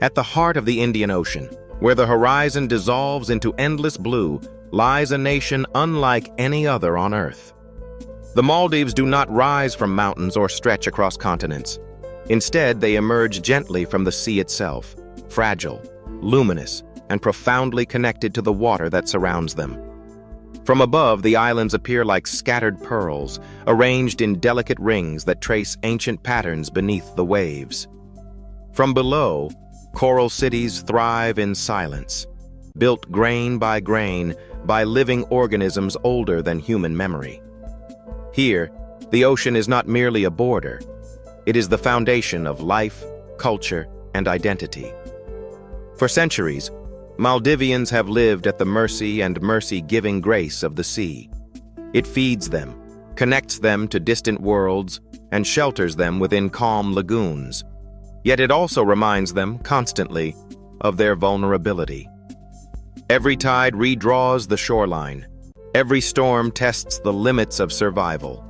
At the heart of the Indian Ocean, where the horizon dissolves into endless blue, lies a nation unlike any other on Earth. The Maldives do not rise from mountains or stretch across continents. Instead, they emerge gently from the sea itself, fragile, luminous, and profoundly connected to the water that surrounds them. From above, the islands appear like scattered pearls, arranged in delicate rings that trace ancient patterns beneath the waves. From below, coral cities thrive in silence, built grain by living organisms older than human memory. Here, the ocean is not merely a border. It is the foundation of life, culture, and identity. For centuries, Maldivians have lived at the mercy and mercy-giving grace of the sea. It feeds them, connects them to distant worlds, and shelters them within calm lagoons. Yet it also reminds them, constantly, of their vulnerability. Every tide redraws the shoreline. Every storm tests the limits of survival.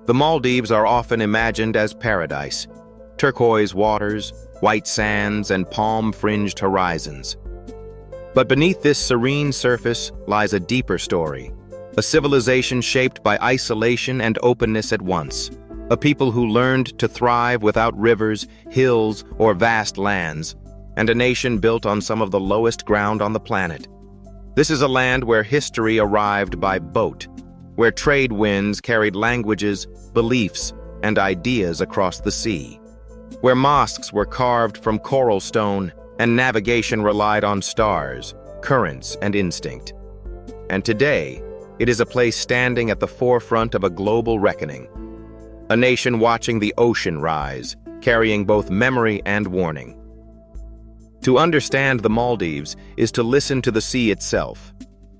The Maldives are often imagined as paradise: turquoise waters, white sands, and palm-fringed horizons. But beneath this serene surface lies a deeper story, a civilization shaped by isolation and openness at once, a people who learned to thrive without rivers, hills, or vast lands, and a nation built on some of the lowest ground on the planet. This is a land where history arrived by boat, where trade winds carried languages, beliefs, and ideas across the sea, where mosques were carved from coral stone and navigation relied on stars, currents, and instinct. And today, it is a place standing at the forefront of a global reckoning, a nation watching the ocean rise, carrying both memory and warning. To understand the Maldives is to listen to the sea itself,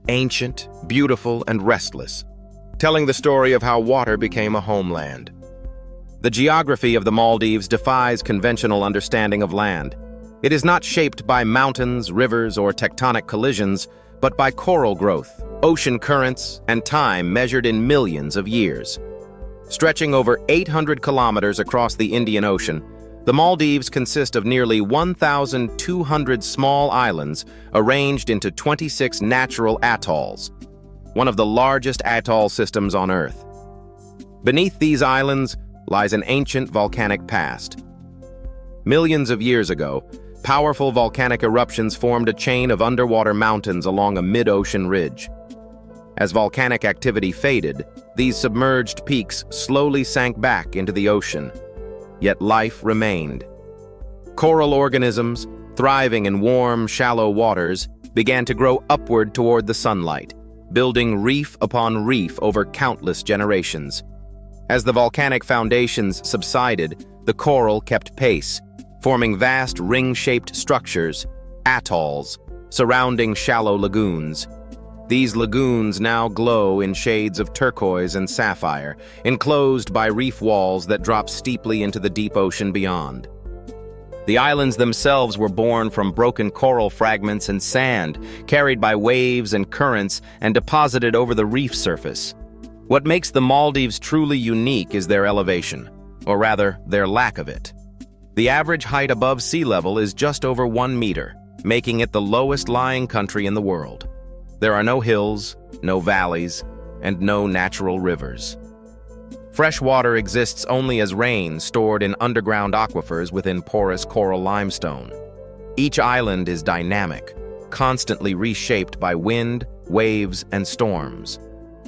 ancient, beautiful, and restless, telling the story of how water became a homeland. The geography of the Maldives defies conventional understanding of land. It is not shaped by mountains, rivers, or tectonic collisions, but by coral growth, ocean currents, and time measured in millions of years. Stretching over 800 kilometers across the Indian Ocean, the Maldives consist of nearly 1,200 small islands arranged into 26 natural atolls, one of the largest atoll systems on Earth. Beneath these islands lies an ancient volcanic past. Millions of years ago, powerful volcanic eruptions formed a chain of underwater mountains along a mid-ocean ridge. As volcanic activity faded, these submerged peaks slowly sank back into the ocean. Yet life remained. Coral organisms, thriving in warm, shallow waters, began to grow upward toward the sunlight, building reef upon reef over countless generations. As the volcanic foundations subsided, the coral kept pace, forming vast ring-shaped structures, atolls, surrounding shallow lagoons. These lagoons now glow in shades of turquoise and sapphire, enclosed by reef walls that drop steeply into the deep ocean beyond. The islands themselves were born from broken coral fragments and sand, carried by waves and currents and deposited over the reef surface. What makes the Maldives truly unique is their elevation, or rather, their lack of it. The average height above sea level is just over 1 meter, making it the lowest lying country in the world. There are no hills, no valleys, and no natural rivers. Fresh water exists only as rain stored in underground aquifers within porous coral limestone. Each island is dynamic, constantly reshaped by wind, waves, and storms.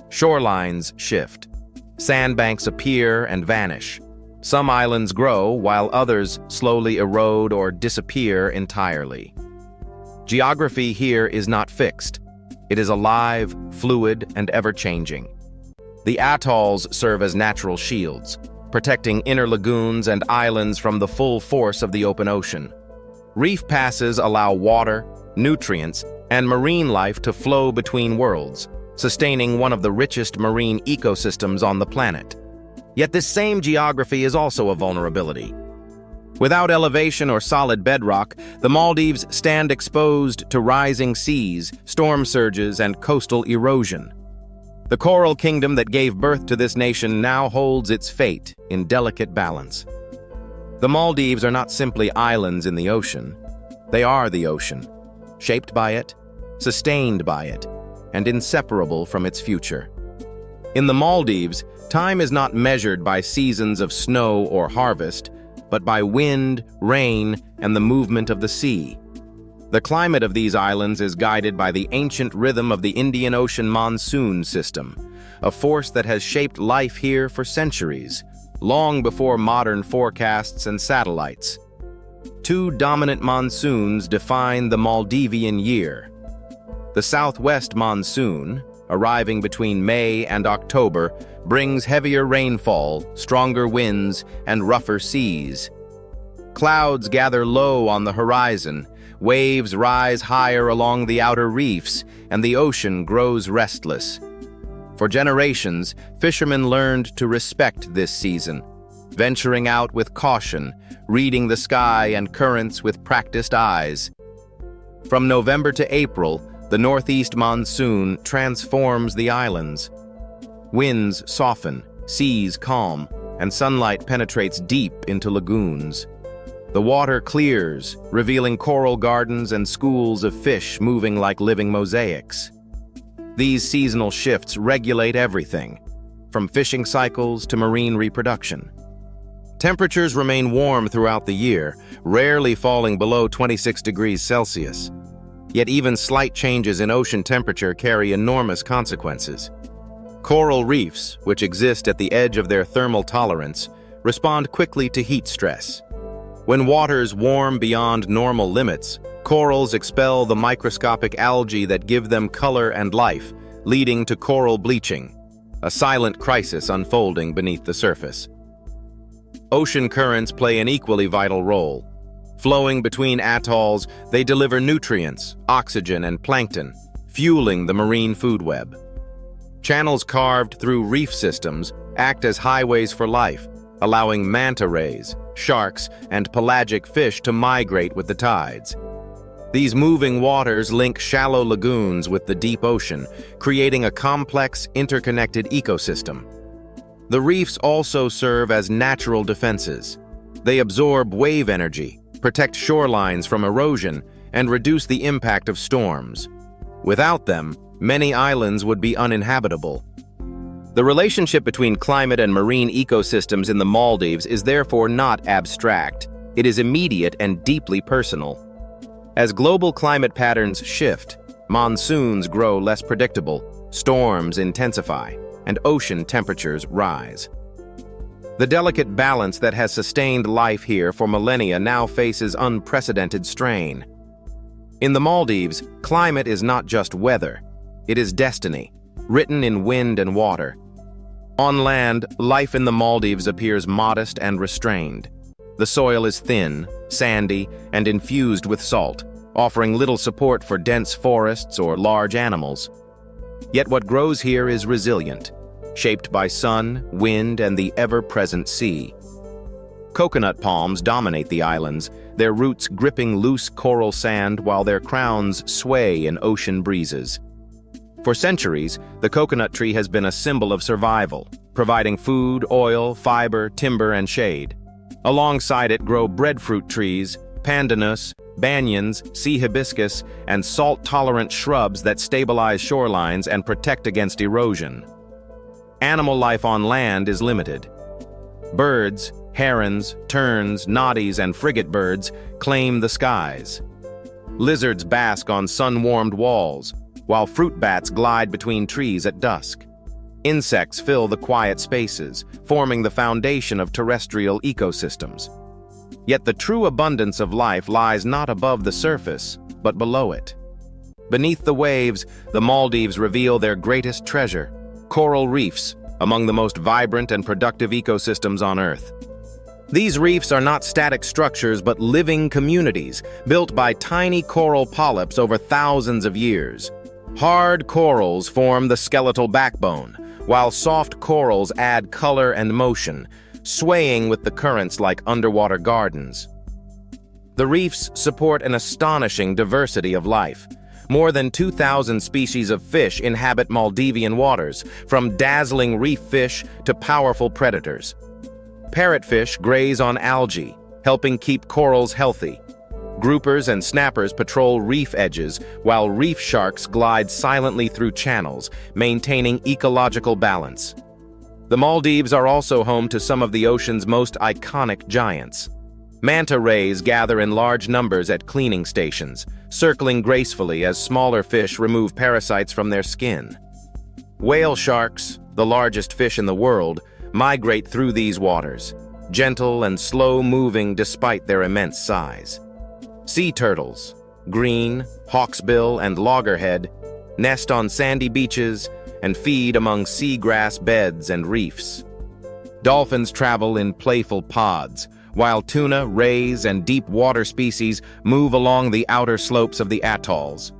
Shorelines shift. Sandbanks appear and vanish. Some islands grow, while others slowly erode or disappear entirely. Geography here is not fixed. It is alive, fluid, and ever-changing. The atolls serve as natural shields, protecting inner lagoons and islands from the full force of the open ocean. Reef passes allow water, nutrients, and marine life to flow between worlds, sustaining one of the richest marine ecosystems on the planet. Yet this same geography is also a vulnerability. Without elevation or solid bedrock, the Maldives stand exposed to rising seas, storm surges, and coastal erosion. The coral kingdom that gave birth to this nation now holds its fate in delicate balance. The Maldives are not simply islands in the ocean. They are the ocean, shaped by it, sustained by it, and inseparable from its future. In the Maldives, time is not measured by seasons of snow or harvest, but by wind, rain, and the movement of the sea. The climate of these islands is guided by the ancient rhythm of the Indian Ocean monsoon system, a force that has shaped life here for centuries, long before modern forecasts and satellites. Two dominant monsoons define the Maldivian year. The southwest monsoon, arriving between May and October, brings heavier rainfall, stronger winds, and rougher seas. Clouds gather low on the horizon, waves rise higher along the outer reefs, and the ocean grows restless. For generations, fishermen learned to respect this season, venturing out with caution, reading the sky and currents with practiced eyes. From November to April, the northeast monsoon transforms the islands. Winds soften, seas calm, and sunlight penetrates deep into lagoons. The water clears, revealing coral gardens and schools of fish moving like living mosaics. These seasonal shifts regulate everything, from fishing cycles to marine reproduction. Temperatures remain warm throughout the year, rarely falling below 26 degrees Celsius. Yet even slight changes in ocean temperature carry enormous consequences. Coral reefs, which exist at the edge of their thermal tolerance, respond quickly to heat stress. When waters warm beyond normal limits, corals expel the microscopic algae that give them color and life, leading to coral bleaching, a silent crisis unfolding beneath the surface. Ocean currents play an equally vital role. Flowing between atolls, they deliver nutrients, oxygen, and plankton, fueling the marine food web. Channels carved through reef systems act as highways for life, allowing manta rays, sharks, and pelagic fish to migrate with the tides. These moving waters link shallow lagoons with the deep ocean, creating a complex, interconnected ecosystem. The reefs also serve as natural defenses. They absorb wave energy, protect shorelines from erosion, and reduce the impact of storms. Without them, many islands would be uninhabitable. The relationship between climate and marine ecosystems in the Maldives is therefore not abstract. It is immediate and deeply personal. As global climate patterns shift, monsoons grow less predictable, storms intensify, and ocean temperatures rise. The delicate balance that has sustained life here for millennia now faces unprecedented strain. In the Maldives, climate is not just weather, it is destiny, written in wind and water. On land, life in the Maldives appears modest and restrained. The soil is thin, sandy, and infused with salt, offering little support for dense forests or large animals. Yet what grows here is resilient, shaped by sun, wind, and the ever-present sea. Coconut palms dominate the islands, their roots gripping loose coral sand while their crowns sway in ocean breezes. For centuries, the coconut tree has been a symbol of survival, providing food, oil, fiber, timber, and shade. Alongside it grow breadfruit trees, pandanus, banyans, sea hibiscus, and salt-tolerant shrubs that stabilize shorelines and protect against erosion. Animal life on land is limited. Birds, herons, terns, noddies, and frigate birds claim the skies. Lizards bask on sun-warmed walls, while fruit bats glide between trees at dusk. Insects fill the quiet spaces, forming the foundation of terrestrial ecosystems. Yet the true abundance of life lies not above the surface, but below it. Beneath the waves, the Maldives reveal their greatest treasure: coral reefs, among the most vibrant and productive ecosystems on Earth. These reefs are not static structures but living communities, built by tiny coral polyps over thousands of years. Hard corals form the skeletal backbone, while soft corals add color and motion, swaying with the currents like underwater gardens. The reefs support an astonishing diversity of life. More than 2,000 species of fish inhabit Maldivian waters, from dazzling reef fish to powerful predators. Parrotfish graze on algae, helping keep corals healthy. Groupers and snappers patrol reef edges, while reef sharks glide silently through channels, maintaining ecological balance. The Maldives are also home to some of the ocean's most iconic giants. Manta rays gather in large numbers at cleaning stations, circling gracefully as smaller fish remove parasites from their skin. Whale sharks, the largest fish in the world, migrate through these waters, gentle and slow-moving despite their immense size. Sea turtles, green, hawksbill, and loggerhead, nest on sandy beaches and feed among seagrass beds and reefs. Dolphins travel in playful pods, while tuna, rays, and deep water species move along the outer slopes of the atolls.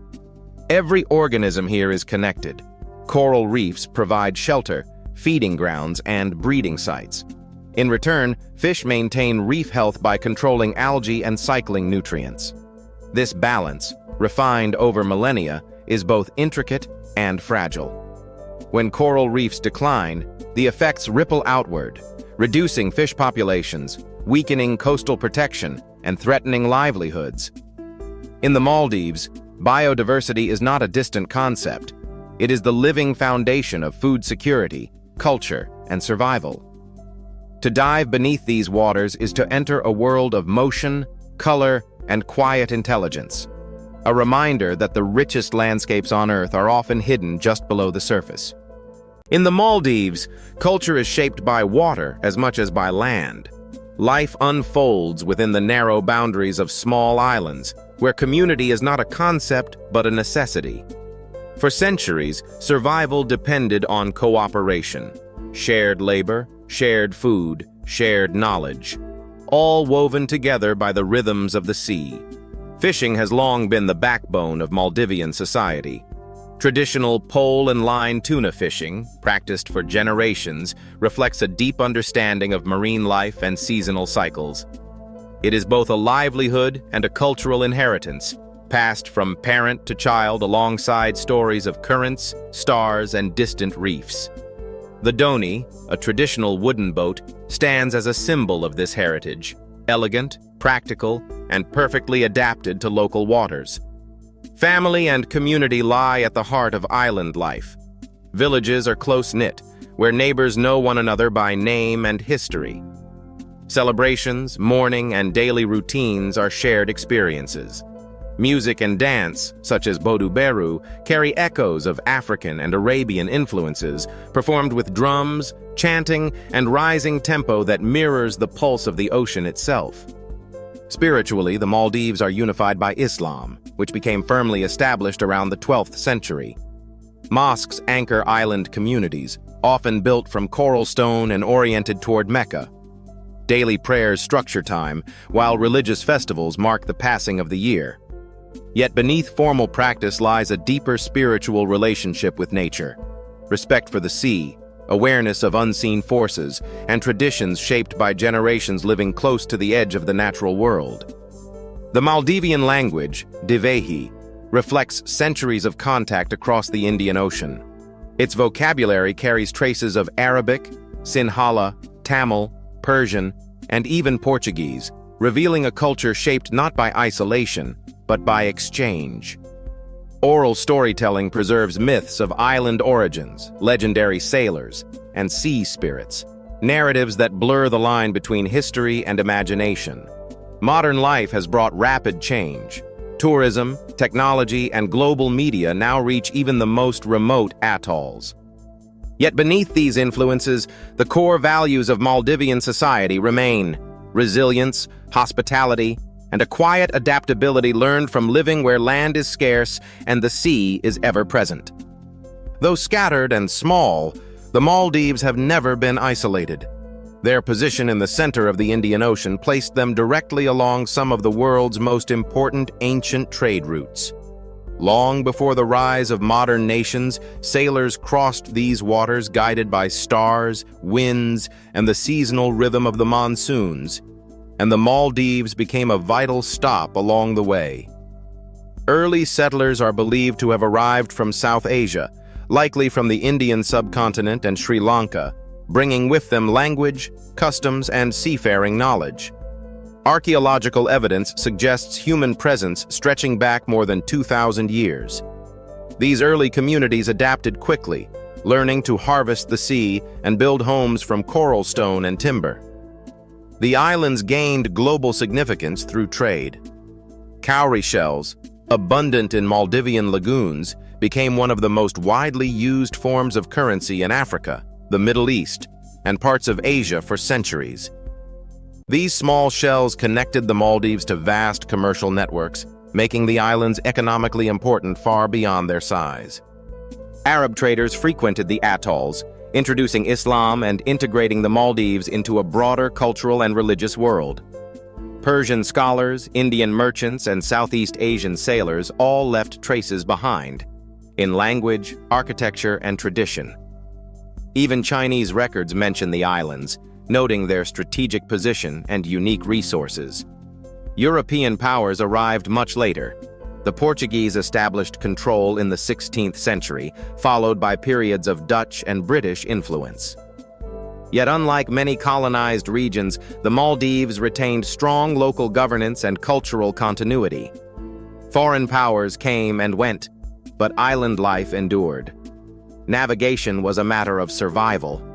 Every organism here is connected. Coral reefs provide shelter, feeding grounds, and breeding sites. In return, fish maintain reef health by controlling algae and cycling nutrients. This balance, refined over millennia, is both intricate and fragile. When coral reefs decline, the effects ripple outward, reducing fish populations, weakening coastal protection, and threatening livelihoods. In the Maldives, biodiversity is not a distant concept. It is the living foundation of food security, culture, and survival. To dive beneath these waters is to enter a world of motion, color, and quiet intelligence. A reminder that the richest landscapes on Earth are often hidden just below the surface. In the Maldives, culture is shaped by water as much as by land. Life unfolds within the narrow boundaries of small islands, where community is not a concept but a necessity. For centuries, survival depended on cooperation, shared labor, shared food, shared knowledge, all woven together by the rhythms of the sea. Fishing has long been the backbone of Maldivian society. Traditional pole and line tuna fishing, practiced for generations, reflects a deep understanding of marine life and seasonal cycles. It is both a livelihood and a cultural inheritance, passed from parent to child alongside stories of currents, stars, and distant reefs. The dhonie, a traditional wooden boat, stands as a symbol of this heritage, elegant, practical, and perfectly adapted to local waters. Family and community lie at the heart of island life. Villages are close-knit, where neighbors know one another by name and history. Celebrations, mourning, and daily routines are shared experiences. Music and dance, such as Bodu Beru, carry echoes of African and Arabian influences, performed with drums, chanting, and rising tempo that mirrors the pulse of the ocean itself. Spiritually, the Maldives are unified by Islam, which became firmly established around the 12th century. Mosques anchor island communities, often built from coral stone and oriented toward Mecca. Daily prayers structure time, while religious festivals mark the passing of the year. Yet beneath formal practice lies a deeper spiritual relationship with nature, respect for the sea, awareness of unseen forces, and traditions shaped by generations living close to the edge of the natural world. The Maldivian language, Divehi, reflects centuries of contact across the Indian Ocean. Its vocabulary carries traces of Arabic, Sinhala, Tamil, Persian, and even Portuguese, revealing a culture shaped not by isolation, but by exchange. Oral storytelling preserves myths of island origins, legendary sailors, and sea spirits, narratives that blur the line between history and imagination. Modern life has brought rapid change. Tourism, technology, and global media now reach even the most remote atolls. Yet beneath these influences, the core values of Maldivian society remain: resilience, hospitality, and a quiet adaptability learned from living where land is scarce and the sea is ever present. Though scattered and small, the Maldives have never been isolated. Their position in the center of the Indian Ocean placed them directly along some of the world's most important ancient trade routes. Long before the rise of modern nations, sailors crossed these waters guided by stars, winds, and the seasonal rhythm of the monsoons, and the Maldives became a vital stop along the way. Early settlers are believed to have arrived from South Asia, likely from the Indian subcontinent and Sri Lanka, bringing with them language, customs, and seafaring knowledge. Archaeological evidence suggests human presence stretching back more than 2,000 years. These early communities adapted quickly, learning to harvest the sea and build homes from coral stone and timber. The islands gained global significance through trade. Cowrie shells, abundant in Maldivian lagoons, became one of the most widely used forms of currency in Africa, the Middle East, and parts of Asia for centuries. These small shells connected the Maldives to vast commercial networks, making the islands economically important far beyond their size. Arab traders frequented the atolls, introducing Islam and integrating the Maldives into a broader cultural and religious world. Persian scholars, Indian merchants, and Southeast Asian sailors all left traces behind, in language, architecture, and tradition. Even Chinese records mention the islands, noting their strategic position and unique resources. European powers arrived much later. The Portuguese established control in the 16th century, followed by periods of Dutch and British influence. Yet unlike many colonized regions, the Maldives retained strong local governance and cultural continuity. Foreign powers came and went, but island life endured. Navigation was a matter of survival.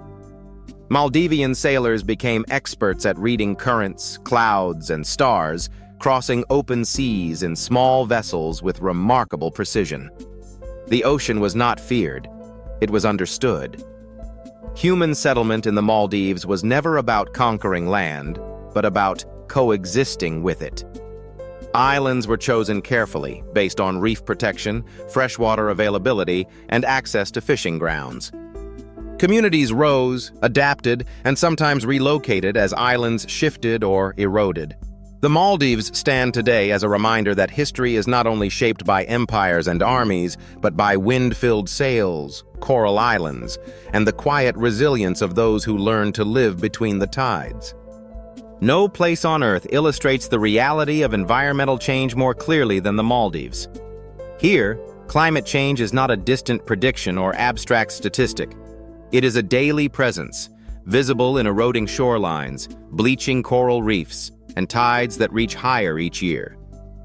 Maldivian sailors became experts at reading currents, clouds, and stars, crossing open seas in small vessels with remarkable precision. The ocean was not feared, it was understood. Human settlement in the Maldives was never about conquering land, but about coexisting with it. Islands were chosen carefully, based on reef protection, freshwater availability, and access to fishing grounds. Communities rose, adapted, and sometimes relocated as islands shifted or eroded. The Maldives stand today as a reminder that history is not only shaped by empires and armies, but by wind-filled sails, coral islands, and the quiet resilience of those who learn to live between the tides. No place on Earth illustrates the reality of environmental change more clearly than the Maldives. Here, climate change is not a distant prediction or abstract statistic. It is a daily presence, visible in eroding shorelines, bleaching coral reefs, and tides that reach higher each year.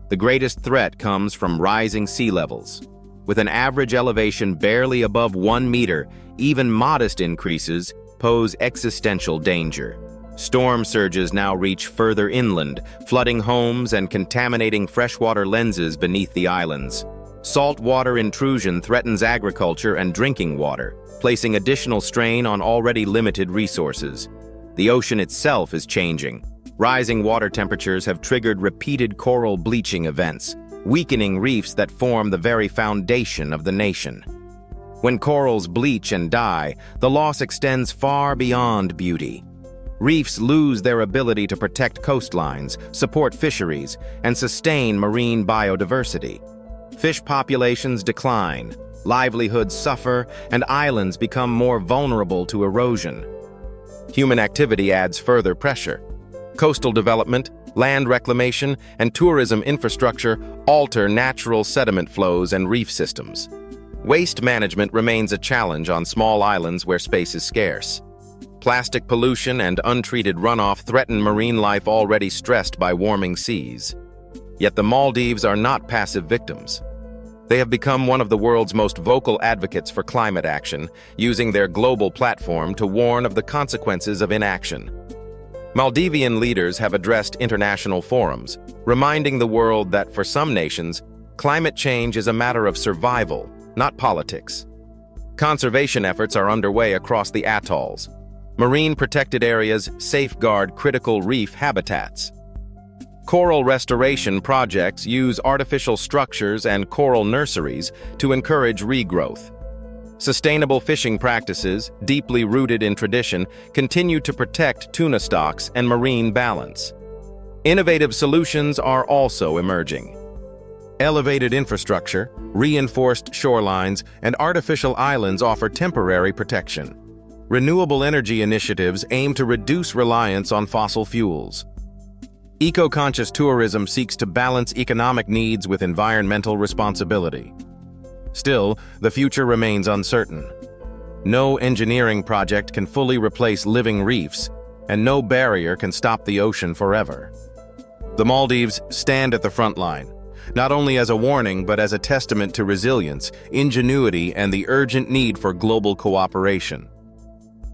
The greatest threat comes from rising sea levels. With an average elevation barely above 1 meter, even modest increases pose existential danger. Storm surges now reach further inland, flooding homes and contaminating freshwater lenses beneath the islands. Saltwater intrusion threatens agriculture and drinking water, placing additional strain on already limited resources. The ocean itself is changing. Rising water temperatures have triggered repeated coral bleaching events, weakening reefs that form the very foundation of the nation. When corals bleach and die, the loss extends far beyond beauty. Reefs lose their ability to protect coastlines, support fisheries, and sustain marine biodiversity. Fish populations decline, livelihoods suffer, and islands become more vulnerable to erosion. Human activity adds further pressure. Coastal development, land reclamation, and tourism infrastructure alter natural sediment flows and reef systems. Waste management remains a challenge on small islands where space is scarce. Plastic pollution and untreated runoff threaten marine life already stressed by warming seas. Yet the Maldives are not passive victims. They have become one of the world's most vocal advocates for climate action, using their global platform to warn of the consequences of inaction. Maldivian leaders have addressed international forums, reminding the world that for some nations, climate change is a matter of survival, not politics. Conservation efforts are underway across the atolls. Marine protected areas safeguard critical reef habitats. Coral restoration projects use artificial structures and coral nurseries to encourage regrowth. Sustainable fishing practices, deeply rooted in tradition, continue to protect tuna stocks and marine balance. Innovative solutions are also emerging. Elevated infrastructure, reinforced shorelines, and artificial islands offer temporary protection. Renewable energy initiatives aim to reduce reliance on fossil fuels. Eco-conscious tourism seeks to balance economic needs with environmental responsibility. Still, the future remains uncertain. No engineering project can fully replace living reefs, and no barrier can stop the ocean forever. The Maldives stand at the front line, not only as a warning but as a testament to resilience, ingenuity, and the urgent need for global cooperation.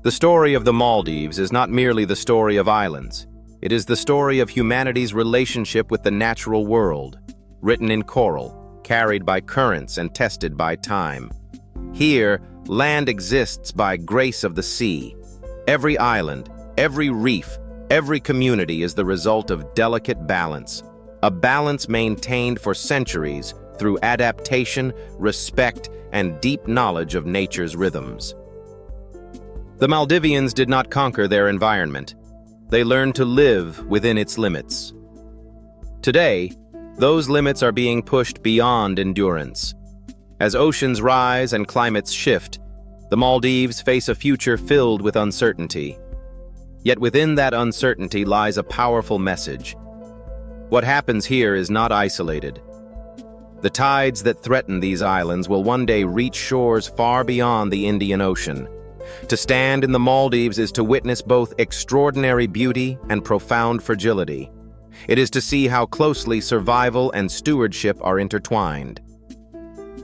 The story of the Maldives is not merely the story of islands. It is the story of humanity's relationship with the natural world, written in coral, carried by currents and tested by time. Here, land exists by grace of the sea. Every island, every reef, every community is the result of delicate balance, a balance maintained for centuries through adaptation, respect, and deep knowledge of nature's rhythms. The Maldivians did not conquer their environment. They learned to live within its limits. Today, those limits are being pushed beyond endurance. As oceans rise and climates shift, the Maldives face a future filled with uncertainty. Yet within that uncertainty lies a powerful message. What happens here is not isolated. The tides that threaten these islands will one day reach shores far beyond the Indian Ocean. To stand in the Maldives is to witness both extraordinary beauty and profound fragility. It is to see how closely survival and stewardship are intertwined.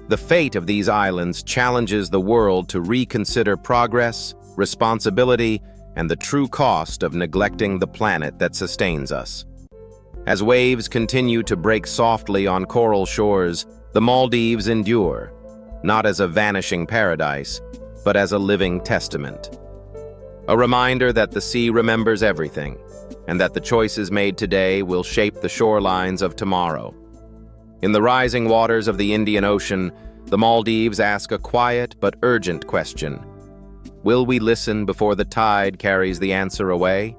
The fate of these islands challenges the world to reconsider progress, responsibility, and the true cost of neglecting the planet that sustains us. As waves continue to break softly on coral shores, the Maldives endure, not as a vanishing paradise, but as a living testament. A reminder that the sea remembers everything, and that the choices made today will shape the shorelines of tomorrow. In the rising waters of the Indian Ocean, the Maldives ask a quiet but urgent question. Will we listen before the tide carries the answer away?